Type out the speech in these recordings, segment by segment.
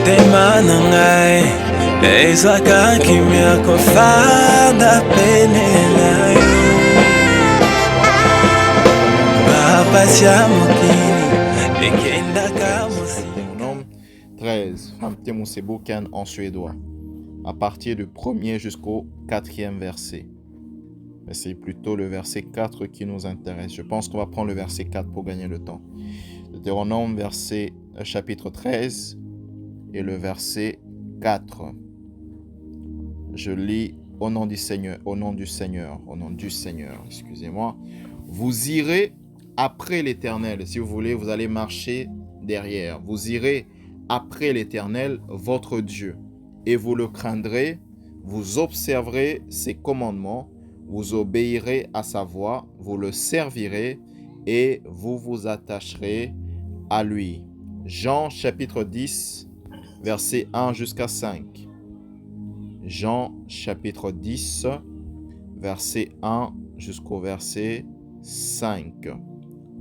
motema na ngai ezwaka kimia kofanda pene na yo bapasi ya mokili ekendaka Deutéronome 13, Famtemuseboken en suédois, à partir du 1er jusqu'au 4e verset. Mais c'est plutôt le verset 4 qui nous intéresse. Je pense qu'on va prendre le verset 4 pour gagner le temps. Deutéronome chapitre 13 et le verset 4. Je lis au nom du Seigneur, excusez-moi. Vous irez après l'Éternel. Si vous voulez, vous allez marcher derrière. Vous irez après l'Éternel, votre Dieu, et vous le craindrez, vous observerez ses commandements, vous obéirez à sa voix, vous le servirez et vous vous attacherez à lui. Jean chapitre 10, verset 1 jusqu'à 5. Jean chapitre 10, verset 1 jusqu'au verset 5.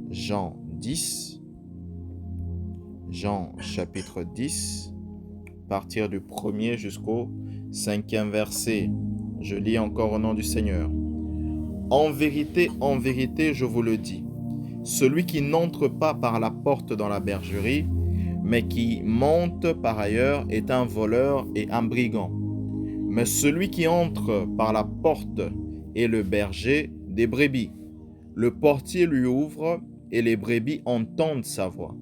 Jean chapitre 10, à partir du 1er jusqu'au 5e verset. Je lis encore au nom du Seigneur. En vérité, je vous le dis, celui qui n'entre pas par la porte dans la bergerie, mais qui monte par ailleurs est un voleur et un brigand. Mais celui qui entre par la porte est le berger des brebis. Le portier lui ouvre et les brebis entendent sa voix.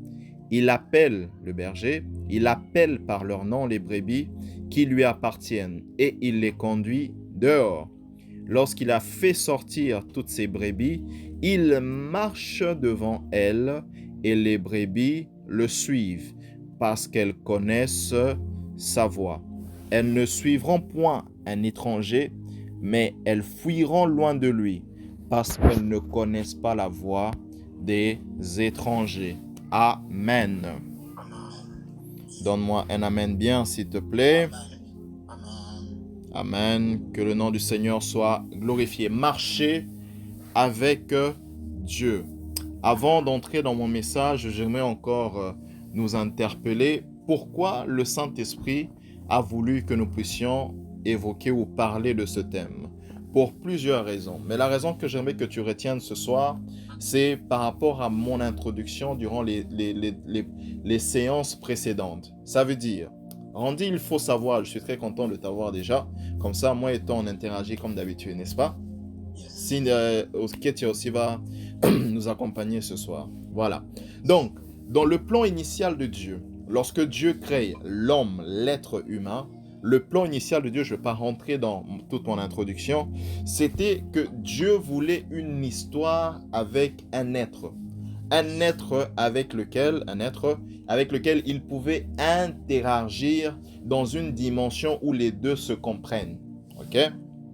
Il appelle le berger, il appelle par leur nom les brebis qui lui appartiennent et il les conduit dehors. Lorsqu'il a fait sortir toutes ses brebis, il marche devant elles et les brebis le suivent parce qu'elles connaissent sa voix. Elles ne suivront point un étranger, mais elles fuiront loin de lui parce qu'elles ne connaissent pas la voix des étrangers. Amen. Donne-moi un amen bien, s'il te plaît. Amen. Que le nom du Seigneur soit glorifié. Marcher avec Dieu. Avant d'entrer dans mon message, j'aimerais encore nous interpeller. Pourquoi le Saint-Esprit a voulu que nous puissions évoquer ou parler de ce thème? Pour plusieurs raisons. Mais la raison que j'aimerais que tu retiennes ce soir, c'est par rapport à mon introduction durant les séances précédentes. Ça veut dire, Randy, il faut savoir, je suis très content de t'avoir déjà. Comme ça, moi et toi, on interagit comme d'habitude, n'est-ce pas? Si Ketia aussi va nous accompagner ce soir. Voilà. Donc, dans le plan initial de Dieu, lorsque Dieu crée l'homme, l'être humain, le plan initial de Dieu, je ne vais pas rentrer dans toute mon introduction, c'était que Dieu voulait une histoire avec un être avec lequel il pouvait interagir dans une dimension où les deux se comprennent. Ok?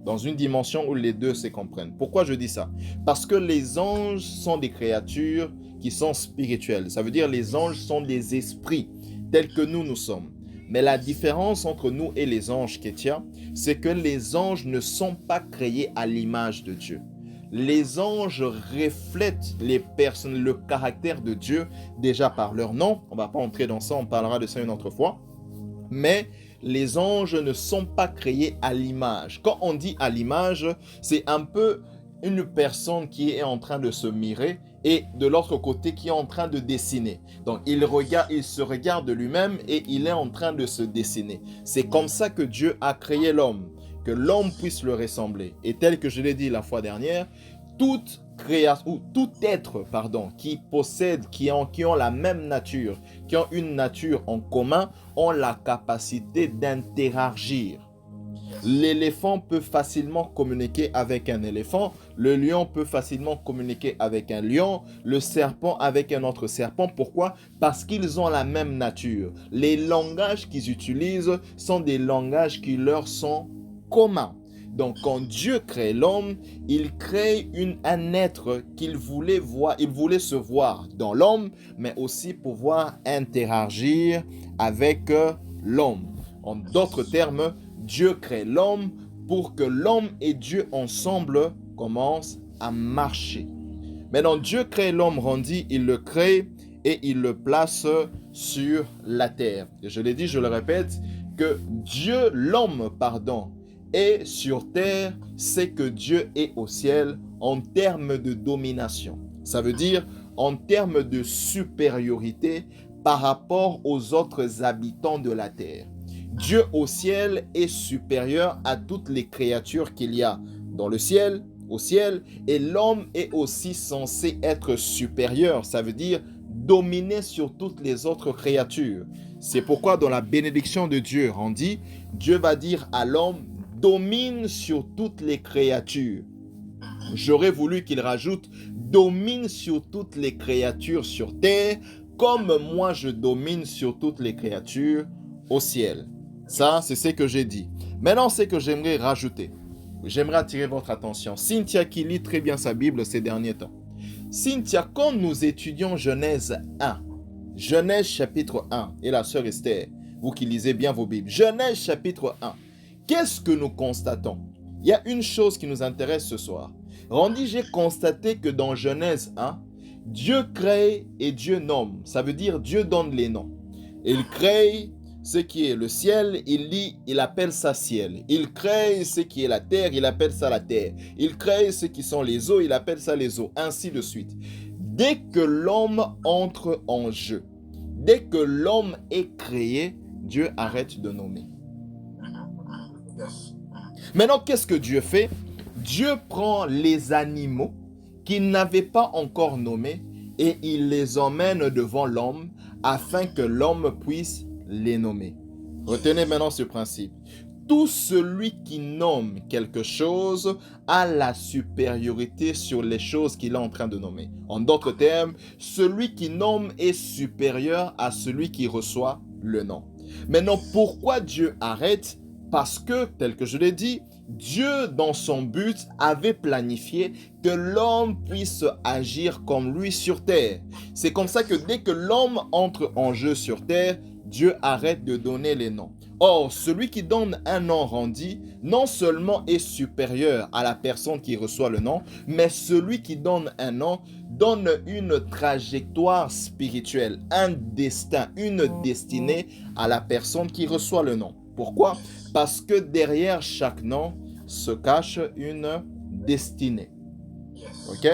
Dans une dimension où les deux se comprennent. Pourquoi je dis ça? Parce que les anges sont des créatures qui sont spirituelles. Ça veut dire les anges sont des esprits tels que nous sommes. Mais la différence entre nous et les anges, Ketia, c'est que les anges ne sont pas créés à l'image de Dieu. Les anges reflètent le caractère de Dieu déjà par leur nom. On ne va pas entrer dans ça, on parlera de ça une autre fois. Mais les anges ne sont pas créés à l'image. Quand on dit à l'image, c'est un peu une personne qui est en train de se mirer et de l'autre côté qui est en train de dessiner. Donc il se regarde de lui-même et il est en train de se dessiner. C'est comme ça que Dieu a créé l'homme, que l'homme puisse le ressembler. Et tel que je l'ai dit la fois dernière, tout être qui possède, qui ont la même nature, qui ont une nature en commun, ont la capacité d'interagir. L'éléphant peut facilement communiquer avec un éléphant, le lion peut facilement communiquer avec un lion, le serpent avec un autre serpent. Pourquoi? Parce qu'ils ont la même nature. Les langages qu'ils utilisent sont des langages qui leur sont communs. Donc quand Dieu crée l'homme, il crée un être qu'il voulait voir, il voulait se voir dans l'homme, mais aussi pouvoir interagir avec l'homme. En d'autres termes, Dieu crée l'homme pour que l'homme et Dieu ensemble commencent à marcher. Maintenant, Dieu crée l'homme, Randy, il le crée et il le place sur la terre. Et je l'ai dit, je le répète, que Dieu, l'homme, est sur terre, c'est que Dieu est au ciel en termes de domination. Ça veut dire en termes de supériorité par rapport aux autres habitants de la terre. Dieu au ciel est supérieur à toutes les créatures qu'il y a dans le ciel, au ciel, et l'homme est aussi censé être supérieur. Ça veut dire dominer sur toutes les autres créatures. C'est pourquoi dans la bénédiction de Dieu, on dit, Dieu va dire à l'homme, domine sur toutes les créatures. J'aurais voulu qu'il rajoute, domine sur toutes les créatures sur terre, comme moi je domine sur toutes les créatures au ciel. Ça, c'est ce que j'ai dit. Maintenant, c'est que j'aimerais rajouter. J'aimerais attirer votre attention. Cynthia qui lit très bien sa Bible ces derniers temps. Cynthia, quand nous étudions Genèse 1, Genèse chapitre 1, et la sœur Esther, vous qui lisez bien vos Bibles, Genèse chapitre 1, qu'est-ce que nous constatons? Il y a une chose qui nous intéresse ce soir. Randy, j'ai constaté que dans Genèse 1, Dieu crée et Dieu nomme. Ça veut dire Dieu donne les noms. Il crée ce qui est le ciel, il appelle ça ciel. Il crée ce qui est la terre, il appelle ça la terre. Il crée ce qui sont les eaux, il appelle ça les eaux, ainsi de suite. Dès que l'homme entre en jeu, dès que l'homme est créé, Dieu arrête de nommer. Maintenant, qu'est-ce que Dieu fait? Dieu prend les animaux qu'il n'avait pas encore nommés et il les emmène devant l'homme afin que l'homme puisse les nommer. Retenez maintenant ce principe. Tout celui qui nomme quelque chose a la supériorité sur les choses qu'il est en train de nommer. En d'autres termes, celui qui nomme est supérieur à celui qui reçoit le nom. Maintenant, pourquoi Dieu arrête? Parce que, tel que je l'ai dit, Dieu, dans son but, avait planifié que l'homme puisse agir comme lui sur terre. C'est comme ça que dès que l'homme entre en jeu sur terre, Dieu arrête de donner les noms. Or, celui qui donne un nom Randy, non seulement est supérieur à la personne qui reçoit le nom, mais celui qui donne un nom donne une trajectoire spirituelle, un destin, une destinée à la personne qui reçoit le nom. Pourquoi? Parce que derrière chaque nom se cache une destinée. Ok?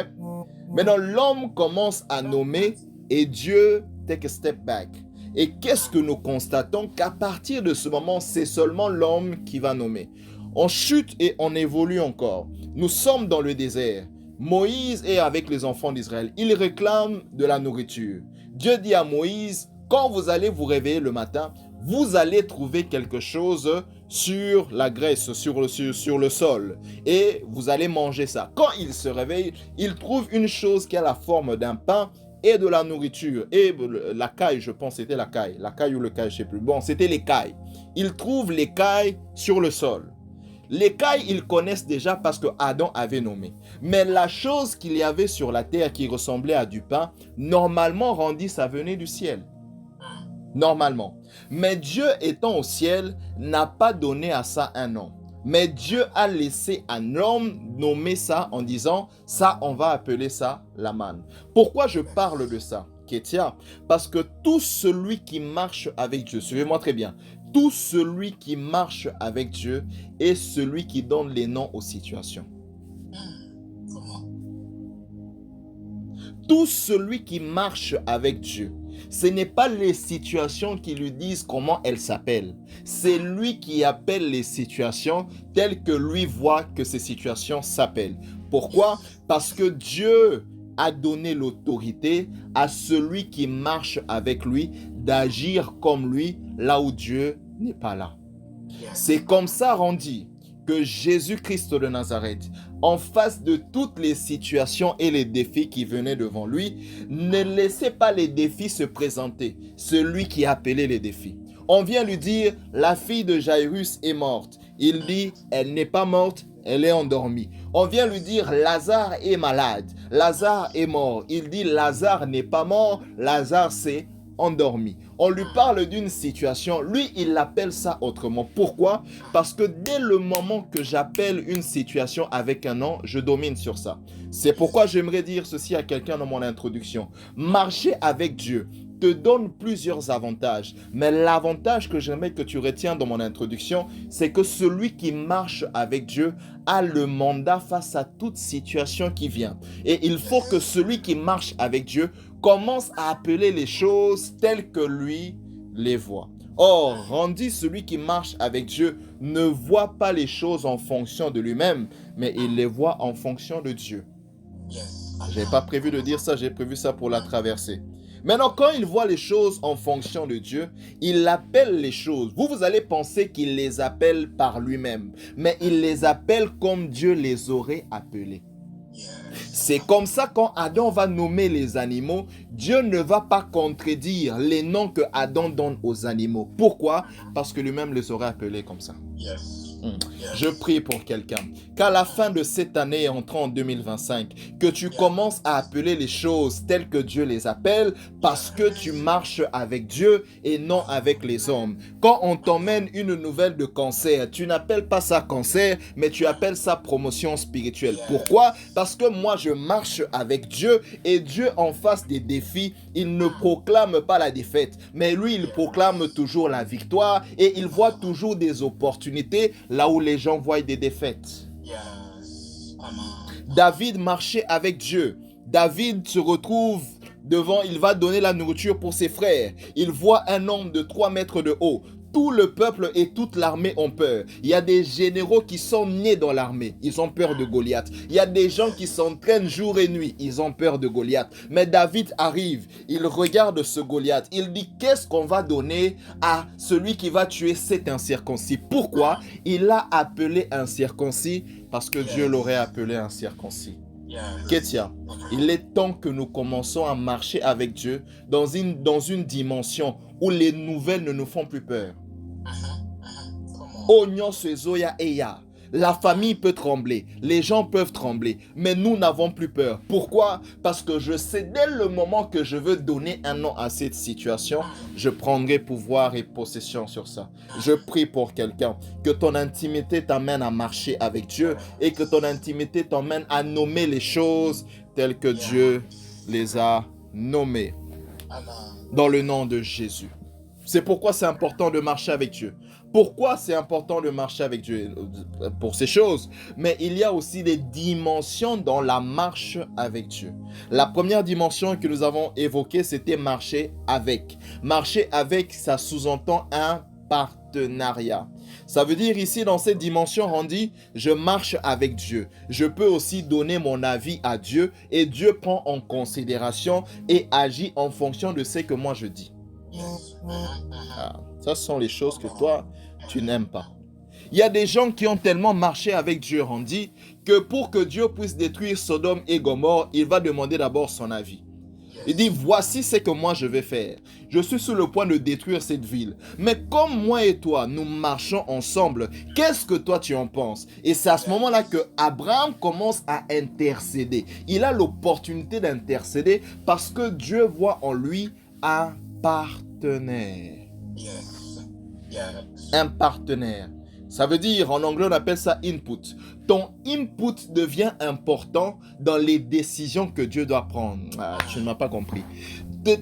Maintenant, l'homme commence à nommer et Dieu take a step back. Et qu'est-ce que nous constatons? Qu'à partir de ce moment, c'est seulement l'homme qui va nommer. On chute et on évolue encore. Nous sommes dans le désert. Moïse est avec les enfants d'Israël. Il réclame de la nourriture. Dieu dit à Moïse, quand vous allez vous réveiller le matin, vous allez trouver quelque chose sur la graisse, sur le sol. Et vous allez manger ça. Quand il se réveille, il trouve une chose qui a la forme d'un pain et de la nourriture. Et la caille, je pense c'était la caille. La caille ou le caille, je ne sais plus. Bon, c'était les cailles. Il trouve les cailles sur le sol. Les cailles, ils connaissent déjà parce que Adam avait nommé. Mais la chose qu'il y avait sur la terre qui ressemblait à du pain, normalement, Randy, ça venait du ciel. Normalement. Mais Dieu étant au ciel, n'a pas donné à ça un nom. Mais Dieu a laissé un homme nommer ça en disant, ça, on va appeler ça la manne. Pourquoi je parle de ça, Kétia? Parce que tout celui qui marche avec Dieu, suivez-moi très bien, tout celui qui marche avec Dieu est celui qui donne les noms aux situations. Tout celui qui marche avec Dieu, ce n'est pas les situations qui lui disent comment elles s'appellent. C'est lui qui appelle les situations telles que lui voit que ces situations s'appellent. Pourquoi? Parce que Dieu a donné l'autorité à celui qui marche avec lui d'agir comme lui là où Dieu n'est pas là. C'est comme ça, Randy, que Jésus-Christ de Nazareth, en face de toutes les situations et les défis qui venaient devant lui, ne laissait pas les défis se présenter. Celui qui appelait les défis. On vient lui dire, la fille de Jairus est morte. Il dit, elle n'est pas morte, elle est endormie. On vient lui dire, Lazare est malade. Lazare est mort. Il dit, Lazare n'est pas mort, Lazare s'est endormi. On lui parle d'une situation, lui, il l'appelle ça autrement. Pourquoi? Parce que dès le moment que j'appelle une situation avec un nom, je domine sur ça. C'est pourquoi j'aimerais dire ceci à quelqu'un dans mon introduction. Marcher avec Dieu te donne plusieurs avantages. Mais l'avantage que j'aimerais que tu retiens dans mon introduction, c'est que celui qui marche avec Dieu a le mandat face à toute situation qui vient. Et il faut que celui qui marche avec Dieu commence à appeler les choses telles que lui les voit. Or, Randy, celui qui marche avec Dieu, ne voit pas les choses en fonction de lui-même, mais il les voit en fonction de Dieu. Je n'avais pas prévu de dire ça, j'ai prévu ça pour la traversée. Maintenant, quand il voit les choses en fonction de Dieu, il appelle les choses. Vous allez penser qu'il les appelle par lui-même, mais il les appelle comme Dieu les aurait appelés. C'est comme ça quand Adam va nommer les animaux, Dieu ne va pas contredire les noms que Adam donne aux animaux. Pourquoi? Parce que lui-même les aurait appelés comme ça. Je prie pour quelqu'un qu'à la fin de cette année entrant en 2025, que tu commences à appeler les choses telles que Dieu les appelle parce que tu marches avec Dieu et non avec les hommes. Quand on t'emmène une nouvelle de cancer, tu n'appelles pas ça cancer, mais tu appelles ça promotion spirituelle. Pourquoi? Parce que moi je marche avec Dieu et Dieu en face des défis, il ne proclame pas la défaite, mais lui il proclame toujours la victoire et il voit toujours des opportunités là où les gens voient des défaites. David marchait avec Dieu. David se retrouve devant, il va donner la nourriture pour ses frères. Il voit un homme de 3 mètres de haut. Tout le peuple et toute l'armée ont peur. Il y a des généraux qui sont nés dans l'armée. Ils ont peur de Goliath. Il y a des gens qui s'entraînent jour et nuit. Ils ont peur de Goliath. Mais David arrive. Il regarde ce Goliath. Il dit, qu'est-ce qu'on va donner à celui qui va tuer cet incirconcis? Pourquoi? Il a appelé incirconcis parce que Dieu l'aurait appelé incirconcis. Ketia, il est temps que nous commençons à marcher avec Dieu dans une dimension où les nouvelles ne nous font plus peur. Onyo Sezoya Eya. La famille peut trembler, les gens peuvent trembler, mais nous n'avons plus peur. Pourquoi? Parce que je sais dès le moment que je veux donner un nom à cette situation, je prendrai pouvoir et possession sur ça. Je prie pour quelqu'un, que ton intimité t'amène à marcher avec Dieu et que ton intimité t'emmène à nommer les choses telles que Dieu les a nommées. Dans le nom de Jésus. C'est pourquoi c'est important de marcher avec Dieu. Pourquoi c'est important de marcher avec Dieu? Pour ces choses. Mais il y a aussi des dimensions dans la marche avec Dieu. La première dimension que nous avons évoquée, c'était marcher avec. Marcher avec, ça sous-entend un partenariat. Ça veut dire ici, dans cette dimension, on dit, je marche avec Dieu. Je peux aussi donner mon avis à Dieu et Dieu prend en considération et agit en fonction de ce que moi je dis. Ça, ce sont les choses que toi, tu n'aimes pas. Il y a des gens qui ont tellement marché avec Dieu, Randy, que pour que Dieu puisse détruire Sodome et Gomorrhe, il va demander d'abord son avis. Il dit, voici ce que moi je vais faire. Je suis sur le point de détruire cette ville. Mais comme moi et toi, nous marchons ensemble, qu'est-ce que toi tu en penses? Et c'est à ce moment-là que Abraham commence à intercéder. Il a l'opportunité d'intercéder parce que Dieu voit en lui un partenaire. Un partenaire. Ça veut dire, en anglais, on appelle ça input. Ton input devient important dans les décisions que Dieu doit prendre. Tu ne m'as pas compris.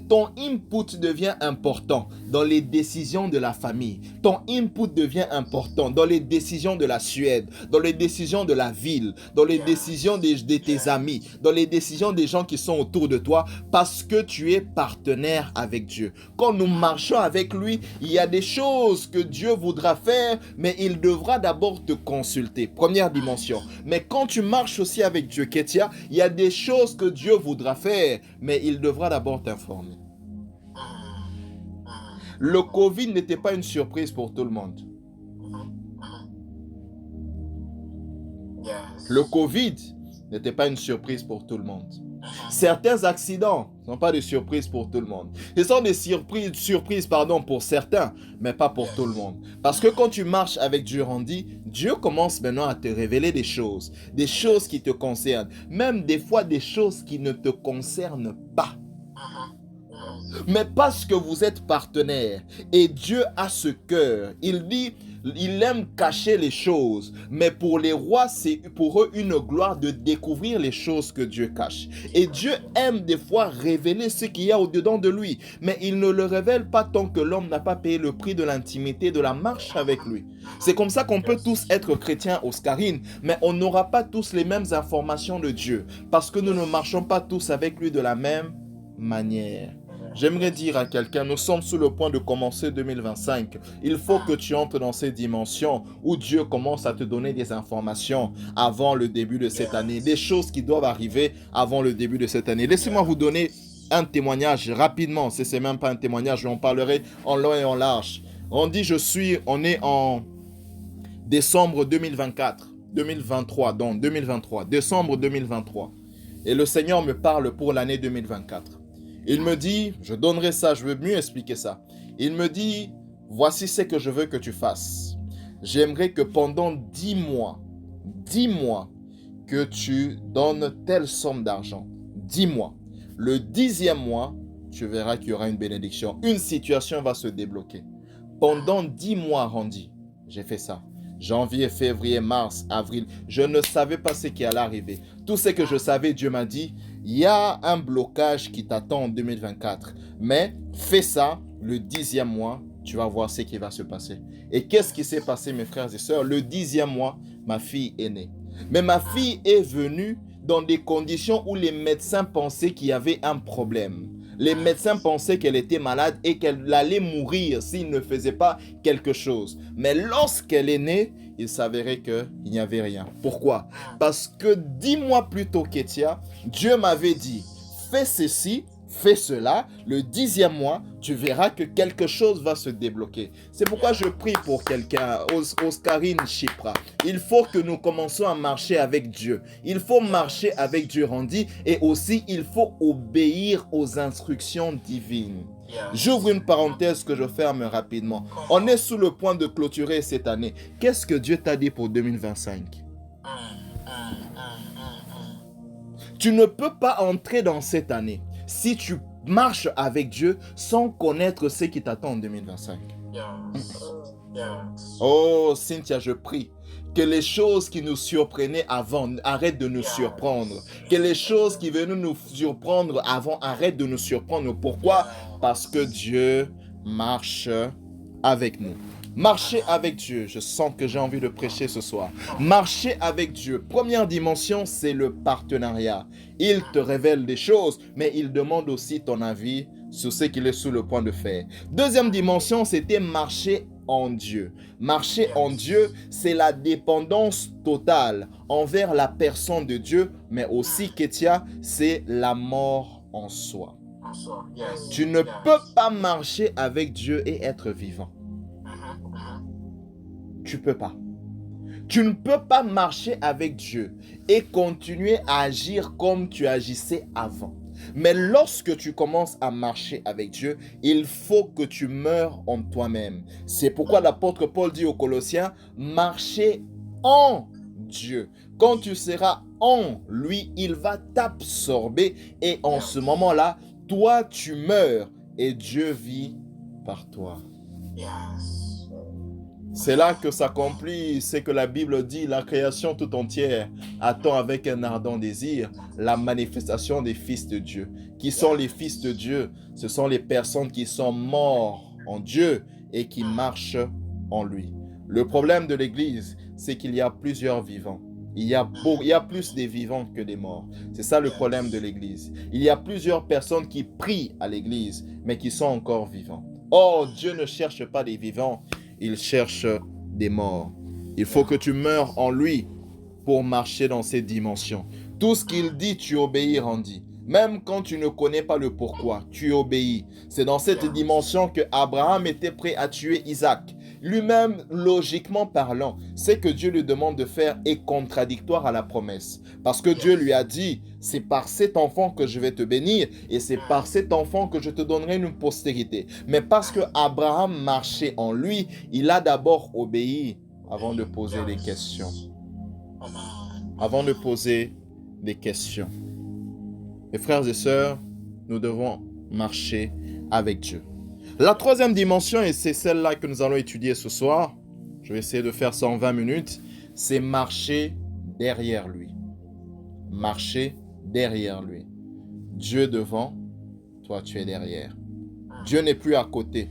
Ton input devient important dans les décisions de la famille. Ton input devient important dans les décisions de la Suède, dans les décisions de la ville, dans les décisions de tes amis, dans les décisions des gens qui sont autour de toi, parce que tu es partenaire avec Dieu. Quand nous marchons avec lui, il y a des choses que Dieu voudra faire, mais il devra d'abord te consulter. Première dimension. Mais quand tu marches aussi avec Dieu, Ketia, il y a des choses que Dieu voudra faire, mais il devra d'abord t'informer. Le Covid n'était pas une surprise pour tout le monde. Le Covid n'était pas une surprise pour tout le monde. Certains accidents ne sont pas des surprises pour tout le monde. Ce sont des surprises pour certains, mais pas pour tout le monde. Parce que quand tu marches avec Dieu, Randy, Dieu commence maintenant à te révéler des choses qui te concernent, même des fois des choses qui ne te concernent pas. mais parce que vous êtes partenaires. Et Dieu a ce cœur. Il dit, il aime cacher les choses, mais pour les rois, c'est pour eux une gloire de découvrir les choses que Dieu cache. Et Dieu aime des fois révéler ce qu'il y a au-dedans de lui, mais il ne le révèle pas tant que l'homme n'a pas payé le prix de l'intimité, de la marche avec lui. C'est comme ça qu'on peut tous être chrétiens, Oscarine, mais on n'aura pas tous les mêmes informations de Dieu, parce que nous ne marchons pas tous avec lui de la même manière. J'aimerais dire à quelqu'un, nous sommes sur le point de commencer 2025. Il faut que tu entres dans ces dimensions où Dieu commence à te donner des informations avant le début de cette année, des choses qui doivent arriver avant le début de cette année. Laissez-moi vous donner un témoignage rapidement. C'est même pas un témoignage, j'en parlerai en long et en large. On dit on est en décembre 2023, décembre 2023. Et le Seigneur me parle pour l'année 2024. Il me dit, je donnerai ça, je veux mieux expliquer ça. Il me dit, voici ce que je veux que tu fasses. J'aimerais que pendant 10 mois, que tu donnes telle somme d'argent. 10 mois. Le 10e mois, tu verras qu'il y aura une bénédiction. Une situation va se débloquer. Pendant 10 mois, Randy, j'ai fait ça. Janvier, février, mars, avril. Je ne savais pas ce qui allait arriver. Tout ce que je savais, Dieu m'a dit, il y a un blocage qui t'attend en 2024. Mais fais ça, le 10e mois, tu vas voir ce qui va se passer. Et qu'est-ce qui s'est passé, mes frères et sœurs? Le 10e mois, ma fille est née. Mais ma fille est venue dans des conditions où les médecins pensaient qu'il y avait un problème. Les médecins pensaient qu'elle était malade et qu'elle allait mourir s'il ne faisait pas quelque chose. Mais lorsqu'elle est née, il s'avérait qu'il n'y avait rien. Pourquoi? Parce que 10 mois plus tôt, Ketia, Dieu m'avait dit, fais ceci, fais cela, le 10e mois, tu verras que quelque chose va se débloquer. C'est pourquoi je prie pour quelqu'un, Oscarine Chipra. Il faut que nous commençons à marcher avec Dieu. Il faut marcher avec Dieu, Randy, et aussi il faut obéir aux instructions divines. J'ouvre une parenthèse que je ferme rapidement. On est sous le point de clôturer cette année. Qu'est-ce que Dieu t'a dit pour 2025? Tu ne peux pas entrer dans cette année si tu marches avec Dieu sans connaître ce qui t'attend en 2025. Oh, Cynthia, je prie que les choses qui nous surprenaient avant arrêtent de nous surprendre. Que les choses qui venaient nous surprendre avant arrêtent de nous surprendre. Pourquoi? Parce que Dieu marche avec nous. Marcher avec Dieu, je sens que j'ai envie de prêcher ce soir. Marcher avec Dieu, première dimension, c'est le partenariat. Il te révèle des choses, mais il demande aussi ton avis sur ce qu'il est sous le point de faire. Deuxième dimension, c'était marcher en Dieu. Marcher en Dieu, c'est la dépendance totale envers la personne de Dieu, mais aussi, Ketia, c'est la mort en soi. Tu ne peux pas marcher avec Dieu et être vivant. Tu peux pas. Tu ne peux pas marcher avec Dieu et continuer à agir comme tu agissais avant. Mais lorsque tu commences à marcher avec Dieu, il faut que tu meures en toi-même. C'est pourquoi l'apôtre Paul dit aux Colossiens, marchez en Dieu. Quand tu seras en lui, il va t'absorber et en ce moment-là, toi tu meurs et Dieu vit par toi. C'est là que s'accomplit ce que la Bible dit, la création tout entière attend avec un ardent désir la manifestation des fils de Dieu. Qui sont les fils de Dieu? Ce sont les personnes qui sont morts en Dieu et qui marchent en lui. Le problème de l'Église, c'est qu'il y a plusieurs vivants. Il y a plus des vivants que des morts. C'est ça le problème de l'Église. Il y a plusieurs personnes qui prient à l'Église, mais qui sont encore vivants. Or, Dieu ne cherche pas des vivants, il cherche des morts. Il faut que tu meurs en lui pour marcher dans ces dimensions. Tout ce qu'il dit, tu obéis, Randy. Même quand tu ne connais pas le pourquoi, tu obéis. C'est dans cette dimension que Abraham était prêt à tuer Isaac. Lui-même, logiquement parlant, ce que Dieu lui demande de faire est contradictoire à la promesse. Parce que Dieu lui a dit, c'est par cet enfant que je vais te bénir et c'est par cet enfant que je te donnerai une postérité. Mais parce que Abraham marchait en lui, il a d'abord obéi avant de poser des questions. Avant de poser des questions. Mes frères et sœurs, nous devons marcher avec Dieu. La troisième dimension, et c'est celle-là que nous allons étudier ce soir, je vais essayer de faire ça en 20 minutes, c'est marcher derrière lui. Marcher derrière lui. Dieu devant, toi tu es derrière. Dieu n'est plus à côté,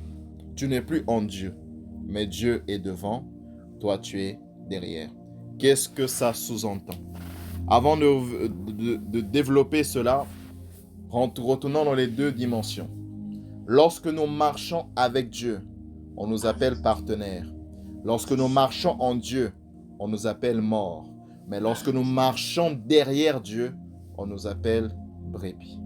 tu n'es plus en Dieu, mais Dieu est devant, toi tu es derrière. Qu'est-ce que ça sous-entend? Avant de développer cela, retournons dans les deux dimensions. Lorsque nous marchons avec Dieu, on nous appelle partenaires. Lorsque nous marchons en Dieu, on nous appelle morts. Mais lorsque nous marchons derrière Dieu, on nous appelle brebis.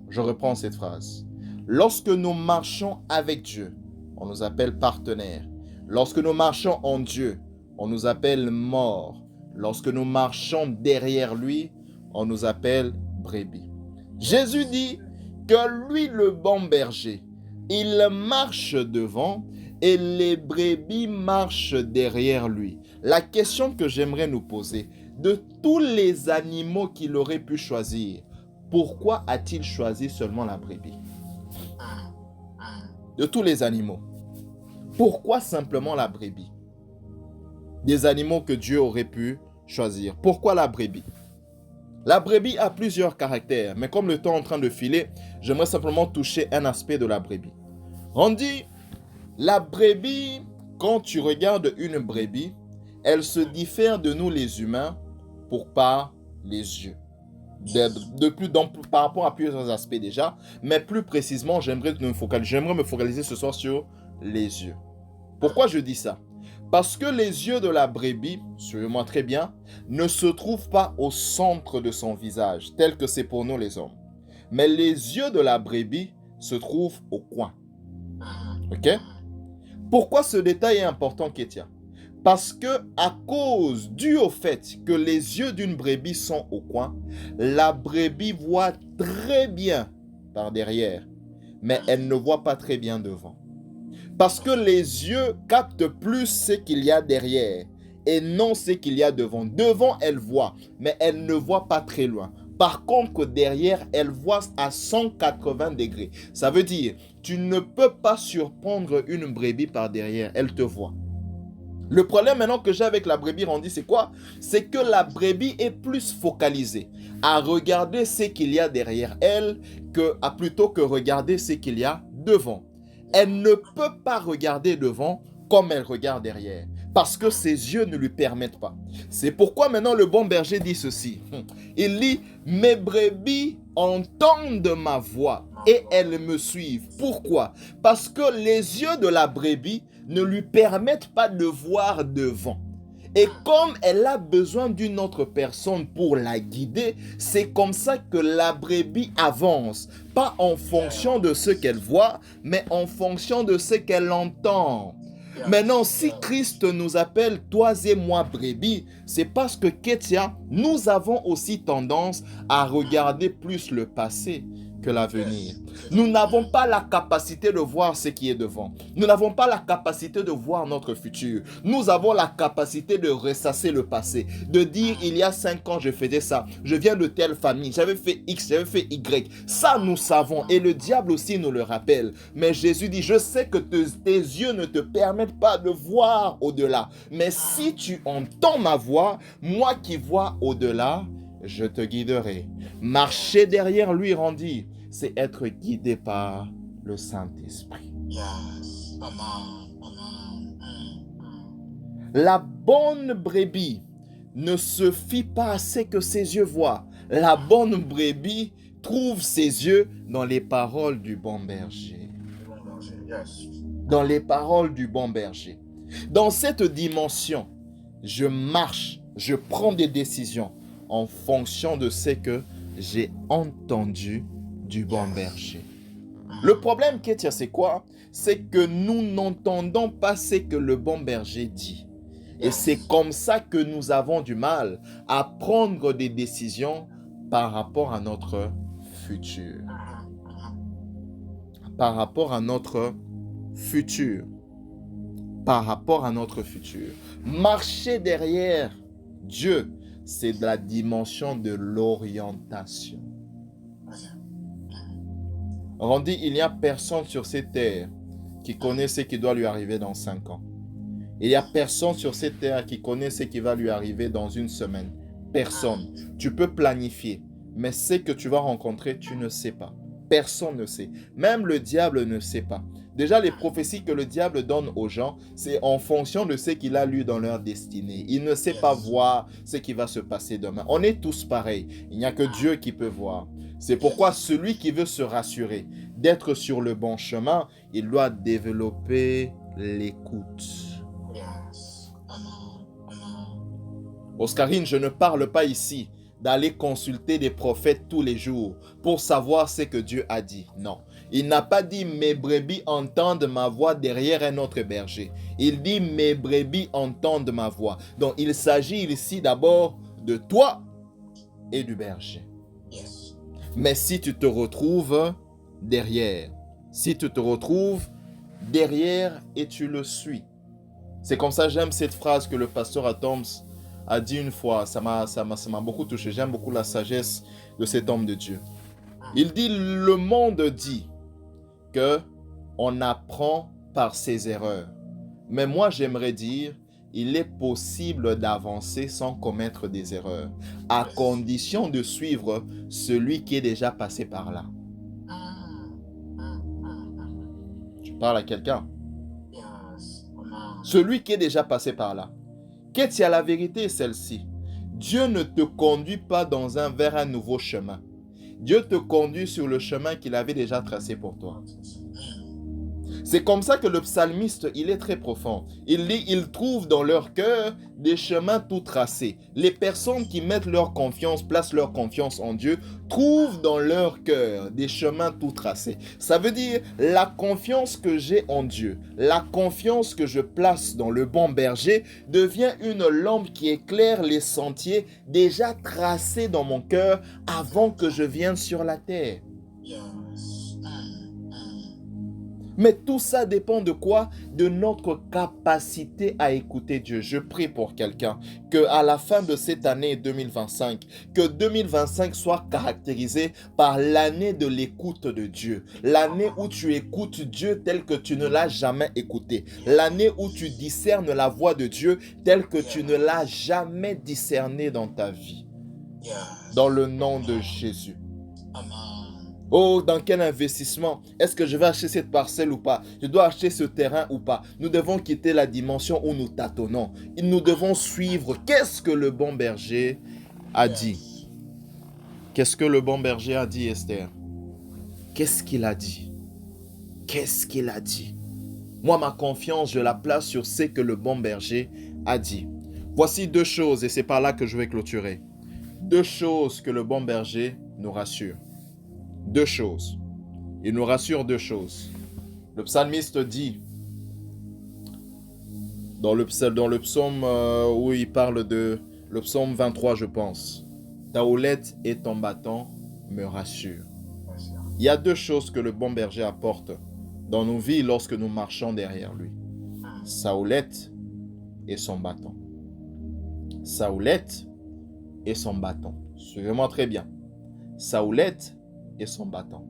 Je reprends cette phrase. Lorsque nous marchons avec Dieu, on nous appelle partenaires. Lorsque nous marchons en Dieu, on nous appelle morts. Lorsque nous marchons derrière lui, on nous appelle brebis. Jésus dit que lui, le bon berger, il marche devant et les brebis marchent derrière lui. La question que j'aimerais nous poser, de tous les animaux qu'il aurait pu choisir, pourquoi a-t-il choisi seulement la brebis? De tous les animaux, pourquoi simplement la brebis? Des animaux que Dieu aurait pu choisir. Pourquoi la brebis? La brebis a plusieurs caractères, mais comme le temps est en train de filer, j'aimerais simplement toucher un aspect de la brebis. On dit, la brebis, quand tu regardes une brebis, elle se diffère de nous les humains par les yeux. Par rapport à plusieurs aspects déjà, mais plus précisément, j'aimerais me focaliser ce soir sur les yeux. Pourquoi je dis ça? Parce que les yeux de la brebis, suivez-moi très bien, ne se trouvent pas au centre de son visage, tel que c'est pour nous les hommes. Mais les yeux de la brebis se trouvent au coin. Ok? Pourquoi ce détail est important, Kétia? Parce que dû au fait que les yeux d'une brebis sont au coin, la brebis voit très bien par derrière, mais elle ne voit pas très bien devant. Parce que les yeux captent plus ce qu'il y a derrière et non ce qu'il y a devant. Devant, elle voit, mais elle ne voit pas très loin. Par contre, derrière, elle voit à 180 degrés. Ça veut dire, tu ne peux pas surprendre une brebis par derrière, elle te voit. Le problème maintenant que j'ai avec la brebis rendue, c'est quoi? C'est que la brebis est plus focalisée à regarder ce qu'il y a derrière elle plutôt que regarder ce qu'il y a devant. Elle ne peut pas regarder devant comme elle regarde derrière, parce que ses yeux ne lui permettent pas. C'est pourquoi maintenant le bon berger dit ceci. Il dit, mes brebis entendent ma voix et elles me suivent. Pourquoi? Parce que les yeux de la brebis ne lui permettent pas de voir devant. Et comme elle a besoin d'une autre personne pour la guider, c'est comme ça que la brebis avance. Pas en fonction de ce qu'elle voit, mais en fonction de ce qu'elle entend. Maintenant, si Christ nous appelle, toi et moi, brebis, c'est parce que, Kétia, nous avons aussi tendance à regarder plus le passé que l'avenir. Nous n'avons pas la capacité de voir ce qui est devant. Nous n'avons pas la capacité de voir notre futur. Nous avons la capacité de ressasser le passé, de dire il y a 5 ans je faisais ça, je viens de telle famille, j'avais fait X, j'avais fait Y. Ça nous savons et le diable aussi nous le rappelle. Mais Jésus dit, je sais que tes yeux ne te permettent pas de voir au-delà. Mais si tu entends ma voix, moi qui vois au-delà, je te guiderai. Marcher derrière lui, Randy, c'est être guidé par le Saint-Esprit. Yes. La bonne brebis ne se fie pas à ce que ses yeux voient. La bonne brebis trouve ses yeux dans les paroles du bon berger. Yes. Dans les paroles du bon berger. Dans cette dimension, je marche, je prends des décisions en fonction de ce que j'ai entendu du bon berger. Le problème, Kétia, c'est quoi? C'est que nous n'entendons pas ce que le bon berger dit. Et c'est comme ça que nous avons du mal à prendre des décisions par rapport à notre futur. Par rapport à notre futur. Par rapport à notre futur. Marcher derrière Dieu, c'est de la dimension de l'orientation. Randy, il n'y a personne sur cette terre qui connaît ce qui doit lui arriver dans 5 ans. Il n'y a personne sur cette terre qui connaît ce qui va lui arriver dans une semaine. Personne. Tu peux planifier, mais ce que tu vas rencontrer, tu ne sais pas. Personne ne sait. Même le diable ne sait pas. Déjà, les prophéties que le diable donne aux gens, c'est en fonction de ce qu'il a lu dans leur destinée. Il ne sait pas voir ce qui va se passer demain. On est tous pareils. Il n'y a que Dieu qui peut voir. C'est pourquoi celui qui veut se rassurer d'être sur le bon chemin, il doit développer l'écoute. Yes. Oscarine, je ne parle pas ici d'aller consulter des prophètes tous les jours pour savoir ce que Dieu a dit. Non. Il n'a pas dit « mes brebis entendent ma voix derrière un autre berger ». Il dit « mes brebis entendent ma voix ». Donc il s'agit ici d'abord de toi et du berger. Yes. Mais si tu te retrouves derrière, et tu le suis. C'est comme ça, j'aime cette phrase que le pasteur Atoms a dit une fois. Ça m'a beaucoup touché. J'aime beaucoup la sagesse de cet homme de Dieu. Il dit, le monde dit que on apprend par ses erreurs. Mais moi, j'aimerais dire, il est possible d'avancer sans commettre des erreurs, à condition de suivre celui qui est déjà passé par là. Je parle à quelqu'un. Yes. Celui qui est déjà passé par là. Qu'est-ce que la vérité est celle-ci? Dieu ne te conduit pas vers un nouveau chemin. Dieu te conduit sur le chemin qu'il avait déjà tracé pour toi. C'est comme ça que le psalmiste, il est très profond. Il dit, ils trouvent dans leur cœur des chemins tout tracés. Les personnes qui mettent leur confiance, placent leur confiance en Dieu, trouvent dans leur cœur des chemins tout tracés. Ça veut dire, la confiance que j'ai en Dieu, la confiance que je place dans le bon berger, devient une lampe qui éclaire les sentiers déjà tracés dans mon cœur avant que je vienne sur la terre. Yes. Mais tout ça dépend de quoi? De notre capacité à écouter Dieu. Je prie pour quelqu'un qu'à la fin de cette année 2025, que 2025 soit caractérisé par l'année de l'écoute de Dieu. L'année où tu écoutes Dieu tel que tu ne l'as jamais écouté. L'année où tu discernes la voix de Dieu telle que tu ne l'as jamais discernée dans ta vie. Yes. Dans le nom de Jésus. Amen. Oh, dans quel investissement? Est-ce que je vais acheter cette parcelle ou pas? Je dois acheter ce terrain ou pas? Nous devons quitter la dimension où nous tâtonnons. Nous devons suivre. Qu'est-ce que le bon berger a dit? Qu'est-ce que le bon berger a dit, Esther? Qu'est-ce qu'il a dit? Qu'est-ce qu'il a dit? Moi, ma confiance, je la place sur ce que le bon berger a dit. Voici 2 choses, et c'est par là que je vais clôturer. 2 choses que le bon berger nous rassure. 2 choses. Il nous rassure 2 choses. Le psalmiste dit, dans le psaume où il parle de, le psaume 23 je pense, ta houlette et ton bâton me rassurent. Il y a 2 choses que le bon berger apporte dans nos vies lorsque nous marchons derrière lui. Sa houlette et son bâton. Sa houlette et son bâton. Suivez-moi très bien. Sa houlette et son bâton.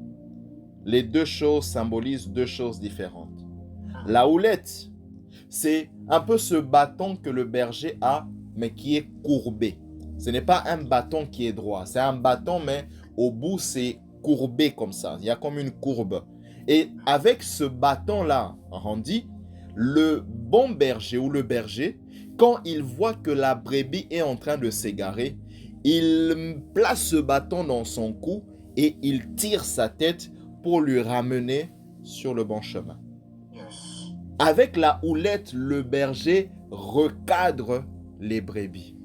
Les 2 choses symbolisent 2 choses différentes. La houlette, c'est un peu ce bâton que le berger a, mais qui est courbé. Ce n'est pas un bâton qui est droit. C'est un bâton, mais au bout, c'est courbé comme ça. Il y a comme une courbe. Et avec ce bâton-là, Randy, le bon berger ou le berger, quand il voit que la brebis est en train de s'égarer, il place ce bâton dans son cou et il tire sa tête pour lui ramener sur le bon chemin. Yes. Avec la houlette, le berger recadre les brebis.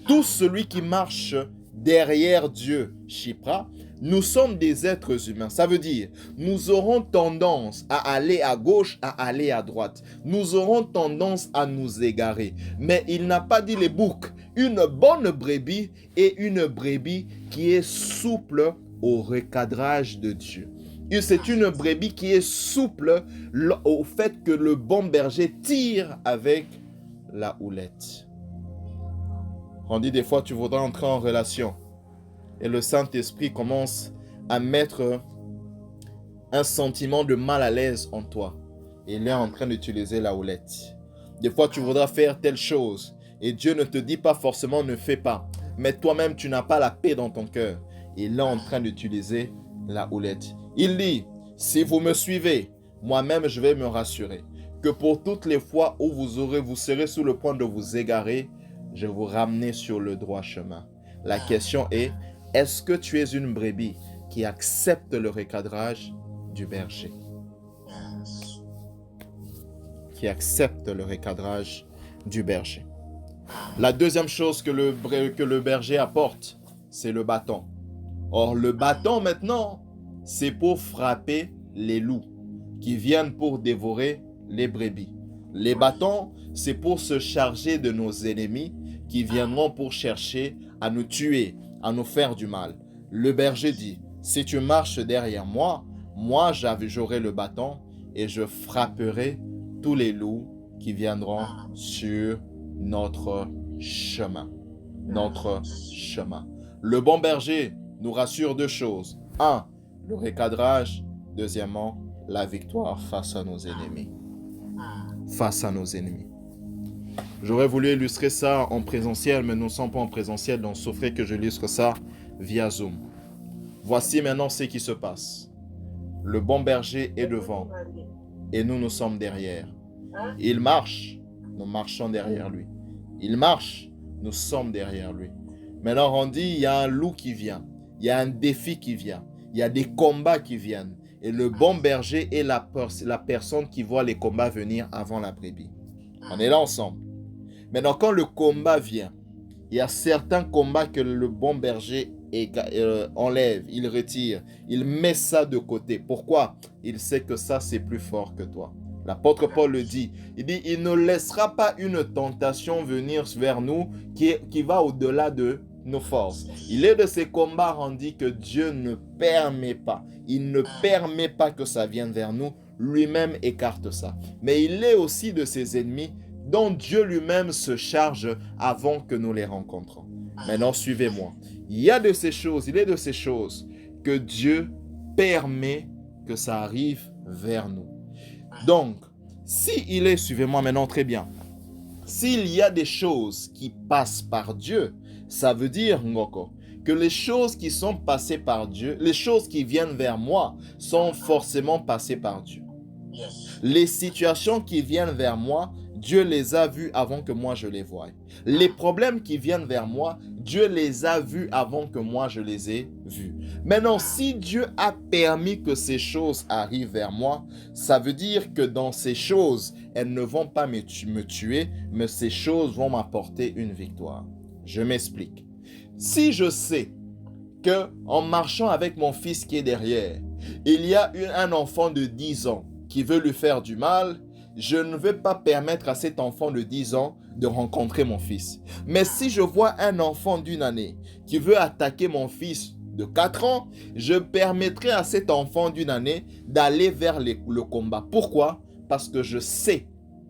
Tout celui qui marche derrière Dieu, Shipra, nous sommes des êtres humains. Ça veut dire, nous aurons tendance à aller à gauche, à aller à droite. Nous aurons tendance à nous égarer. Mais il n'a pas dit les boucs. Une bonne brebis et une brebis qui est souple au recadrage de Dieu. Et c'est une brebis qui est souple au fait que le bon berger tire avec la houlette. On dit des fois tu voudrais entrer en relation et le Saint-Esprit commence à mettre un sentiment de mal à l'aise en toi. Et il est en train d'utiliser la houlette. Des fois, tu voudras faire telle chose et Dieu ne te dit pas forcément ne fais pas. Mais toi-même, tu n'as pas la paix dans ton cœur. Il est en train d'utiliser la houlette. Il dit, si vous me suivez, moi-même je vais me rassurer que pour toutes les fois où vous serez sur le point de vous égarer, je vous ramener sur le droit chemin. La question est-ce que tu es une brebis qui accepte le recadrage du berger? Yes. Qui accepte le recadrage du berger. La deuxième chose que le berger apporte, c'est le bâton. Or, le bâton maintenant, c'est pour frapper les loups qui viennent pour dévorer les brebis. Les bâtons, c'est pour se charger de nos ennemis qui viendront pour chercher à nous tuer, à nous faire du mal. Le berger dit, si tu marches derrière moi, moi j'aurai le bâton et je frapperai tous les loups qui viendront sur notre chemin. Notre chemin. Le bon berger nous rassure deux choses. 1. Le recadrage. Deuxièmement, la victoire face à nos ennemis. Face à nos ennemis. J'aurais voulu illustrer ça en présentiel, mais nous ne sommes pas en présentiel, donc sauf que je illustre ça via Zoom. Voici maintenant ce qui se passe. Le bon berger est devant et nous sommes derrière. Il marche, nous marchons derrière lui. Il marche, nous sommes derrière lui. Maintenant, on dit, il y a un loup qui vient, il y a un défi qui vient, il y a des combats qui viennent. Et le bon berger est la personne qui voit les combats venir avant la brebis. On est là ensemble. Maintenant, quand le combat vient, il y a certains combats que le bon berger enlève, il retire, il met ça de côté. Pourquoi? Il sait que ça, c'est plus fort que toi. L'apôtre Paul le dit. Il dit, il ne laissera pas une tentation venir vers nous qui va au-delà de nos forces. Il est de ces combats rendus que Dieu ne permet pas. Il ne permet pas que ça vienne vers nous. Lui-même écarte ça. Mais il est aussi de ses ennemis dont Dieu lui-même se charge avant que nous les rencontrons. Maintenant, suivez-moi. Il est de ces choses que Dieu permet que ça arrive vers nous. Donc, suivez-moi maintenant très bien, s'il y a des choses qui passent par Dieu, ça veut dire, Ngoko, que les choses qui sont passées par Dieu, les choses qui viennent vers moi, sont forcément passées par Dieu. Yes. Les situations qui viennent vers moi, Dieu les a vues avant que moi je les voie. Les problèmes qui viennent vers moi, Dieu les a vus avant que moi je les ai vus. Maintenant, si Dieu a permis que ces choses arrivent vers moi, ça veut dire que dans ces choses, elles ne vont pas me tuer, mais ces choses vont m'apporter une victoire. Je m'explique. Si je sais que en marchant avec mon fils qui est derrière, il y a un enfant de 10 ans qui veut lui faire du mal, je ne vais pas permettre à cet enfant de 10 ans de rencontrer mon fils. Mais si je vois un enfant d'1 année qui veut attaquer mon fils de 4 ans, je permettrai à cet enfant d'1 année d'aller vers le combat. Pourquoi? Parce que je sais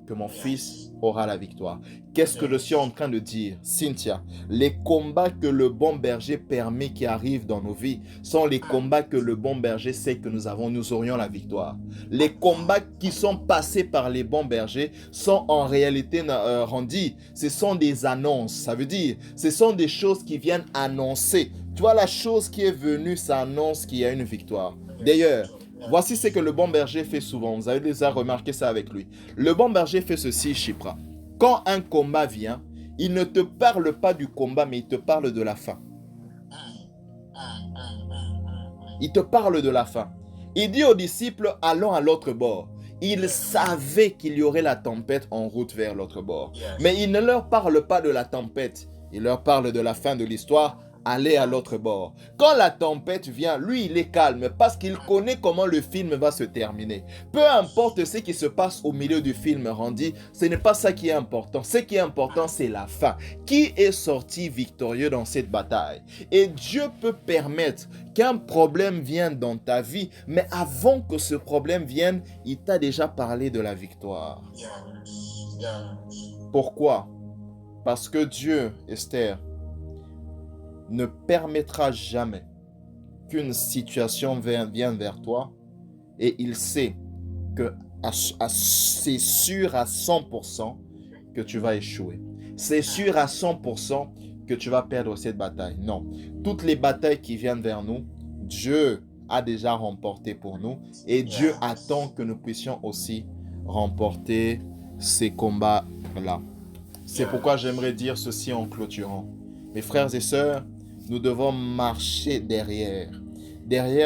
que mon fils aura la victoire. Qu'est-ce que je suis en train de dire, Cynthia? Les combats que le bon berger permet qui arrivent dans nos vies sont les combats que le bon berger sait que nous aurions la victoire. Les combats qui sont passés par les bons bergers sont en réalité rendus. Ce sont des annonces. Ça veut dire, ce sont des choses qui viennent annoncer. Tu vois, la chose qui est venue, ça annonce qu'il y a une victoire. D'ailleurs, voici ce que le bon berger fait souvent. Vous avez déjà remarqué ça avec lui. Le bon berger fait ceci, Chipra. Quand un combat vient, il ne te parle pas du combat, mais il te parle de la fin. Il te parle de la fin. Il dit aux disciples, allons à l'autre bord. Il savait qu'il y aurait la tempête en route vers l'autre bord. Mais il ne leur parle pas de la tempête. Il leur parle de la fin de l'histoire. Aller à l'autre bord. Quand la tempête vient, lui, il est calme parce qu'il connaît comment le film va se terminer. Peu importe ce qui se passe au milieu du film rendu, ce n'est pas ça qui est important. Ce qui est important, c'est la fin. Qui est sorti victorieux dans cette bataille? Et Dieu peut permettre qu'un problème vienne dans ta vie, mais avant que ce problème vienne, il t'a déjà parlé de la victoire. Pourquoi? Parce que Dieu, Esther, ne permettra jamais qu'une situation vienne vers toi Et il sait que c'est sûr à 100% que tu vas échouer. C'est sûr à 100% que tu vas perdre cette bataille. Non. Toutes les batailles qui viennent vers nous, Dieu a déjà remporté pour nous. Et Dieu attend que nous puissions aussi remporter ces combats-là. C'est pourquoi j'aimerais dire ceci en clôturant. Mes frères et sœurs, nous devons marcher derrière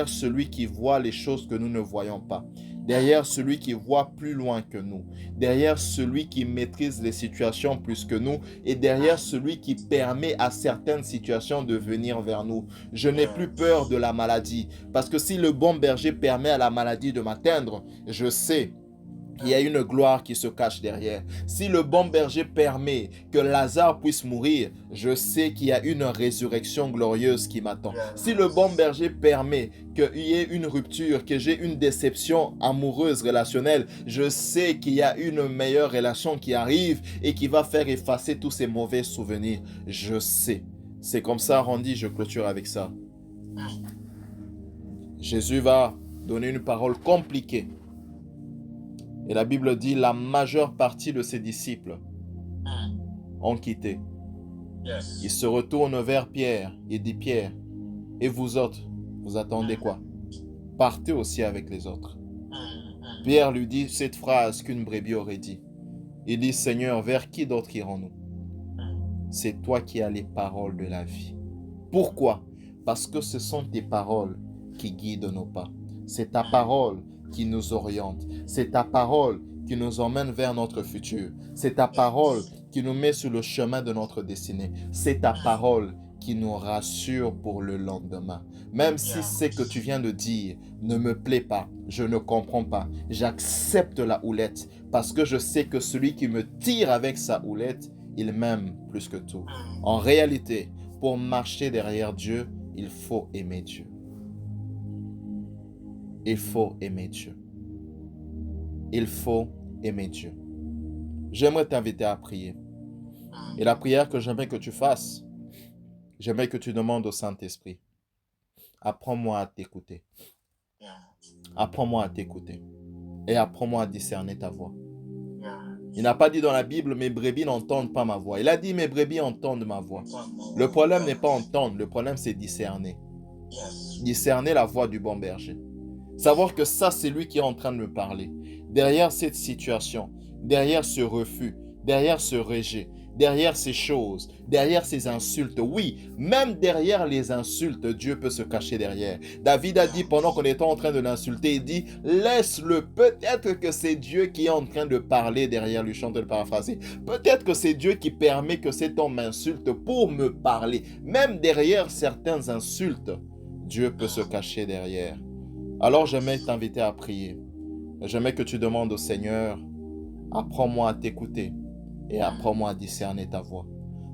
celui qui voit les choses que nous ne voyons pas, derrière celui qui voit plus loin que nous, derrière celui qui maîtrise les situations plus que nous et derrière celui qui permet à certaines situations de venir vers nous. Je n'ai plus peur de la maladie parce que si le bon berger permet à la maladie de m'atteindre, je sais il y a une gloire qui se cache derrière. Si le bon berger permet que Lazare puisse mourir, je sais qu'il y a une résurrection glorieuse qui m'attend. Si le bon berger permet qu'il y ait une rupture, que j'ai une déception amoureuse, relationnelle, je sais qu'il y a une meilleure relation qui arrive et qui va faire effacer tous ces mauvais souvenirs. Je sais. C'est comme ça, Randy, je clôture avec ça. Jésus va donner une parole compliquée. Et la Bible dit, la majeure partie de ses disciples ont quitté. Il se retourne vers Pierre. Il dit, Pierre, et vous autres, vous attendez quoi? Partez aussi avec les autres. Pierre lui dit cette phrase qu'une brebis aurait dit. Il dit, Seigneur, vers qui d'autre irons-nous? C'est toi qui as les paroles de la vie. Pourquoi? Parce que ce sont tes paroles qui guident nos pas. C'est ta parole qui nous oriente. C'est ta parole qui nous emmène vers notre futur. C'est ta parole qui nous met sur le chemin de notre destinée. C'est ta parole qui nous rassure pour le lendemain. Même si ce que tu viens de dire ne me plaît pas, je ne comprends pas, j'accepte la houlette parce que je sais que celui qui me tire avec sa houlette, il m'aime plus que tout. En réalité, pour marcher derrière Dieu, il faut aimer Dieu. Il faut aimer Dieu. Il faut aimer Dieu. J'aimerais t'inviter à prier. Et la prière que j'aimerais que tu fasses, j'aimerais que tu demandes au Saint-Esprit, apprends-moi à t'écouter. Apprends-moi à t'écouter. Et apprends-moi à discerner ta voix. Il n'a pas dit dans la Bible, mes brebis n'entendent pas ma voix. Il a dit, mes brebis entendent ma voix. Le problème n'est pas entendre, le problème c'est discerner. Discerner la voix du bon berger. Savoir que ça, c'est lui qui est en train de me parler. Derrière cette situation, derrière ce refus, derrière ce rejet, derrière ces choses, derrière ces insultes, oui, même derrière les insultes, Dieu peut se cacher derrière. David a dit, pendant qu'on était en train de l'insulter, il dit, laisse-le, peut-être que c'est Dieu qui est en train de parler derrière lui, je suis en train de paraphraser. Peut-être que c'est Dieu qui permet que cet homme m'insulte pour me parler. Même derrière certaines insultes, Dieu peut se cacher derrière. Alors j'aimerais t'inviter à prier. J'aimerais que tu demandes au Seigneur, apprends-moi à t'écouter et apprends-moi à discerner ta voix.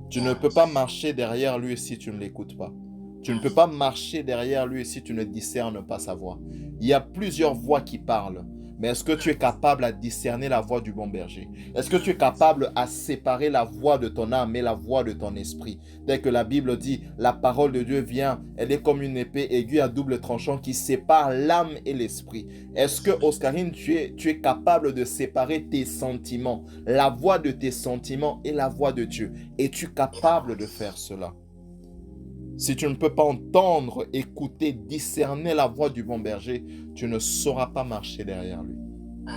Tu ne peux pas marcher derrière lui si tu ne l'écoutes pas. Tu ne peux pas marcher derrière lui si tu ne discernes pas sa voix. Il y a plusieurs voix qui parlent. Mais est-ce que tu es capable à discerner la voix du bon berger? Est-ce que tu es capable à séparer la voix de ton âme et la voix de ton esprit? Dès que la Bible dit, la parole de Dieu vient, elle est comme une épée aiguë à double tranchant qui sépare l'âme et l'esprit. Est-ce que, Oscarine, tu es capable de séparer tes sentiments, la voix de tes sentiments et la voix de Dieu? Es-tu capable de faire cela? Si tu ne peux pas entendre, écouter, discerner la voix du bon berger, tu ne sauras pas marcher derrière lui.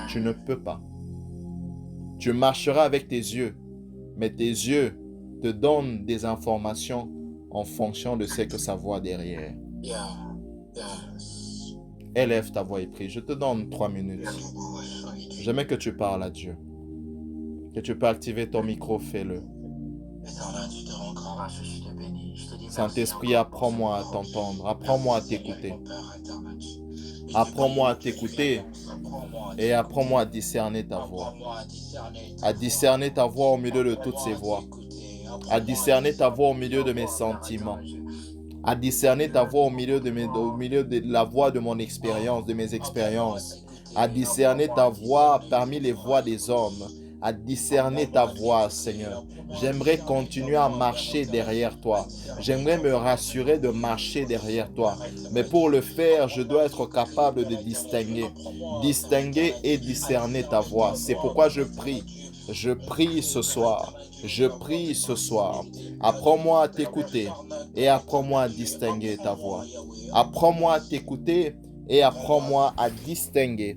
Tu ne peux pas. Tu marcheras avec tes yeux, mais tes yeux te donnent des informations en fonction de ce que sa voix derrière. Élève ta voix et prie. Je te donne 3 minutes. J'aimerais que tu parles à Dieu. Que tu peux activer ton micro, fais-le. Saint-Esprit, apprends-moi à t'entendre, apprends-moi à t'écouter. Apprends-moi à t'écouter et apprends-moi à discerner ta voix. À discerner ta voix au milieu de toutes ces voix. À discerner ta voix au milieu de mes sentiments. À discerner ta voix au milieu de la voix de mon expérience, de mes expériences. À discerner ta voix parmi les voix des hommes. à discerner ta voix, Seigneur. J'aimerais continuer à marcher derrière toi. J'aimerais me rassurer de marcher derrière toi. Mais pour le faire, je dois être capable de distinguer et discerner ta voix. C'est pourquoi je prie. Je prie ce soir. Je prie ce soir. Apprends-moi à t'écouter et apprends-moi à distinguer ta voix. Apprends-moi à t'écouter et apprends-moi à distinguer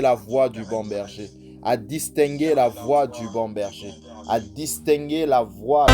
la voix du bon berger, à distinguer la voix du bon berger, à distinguer la voix.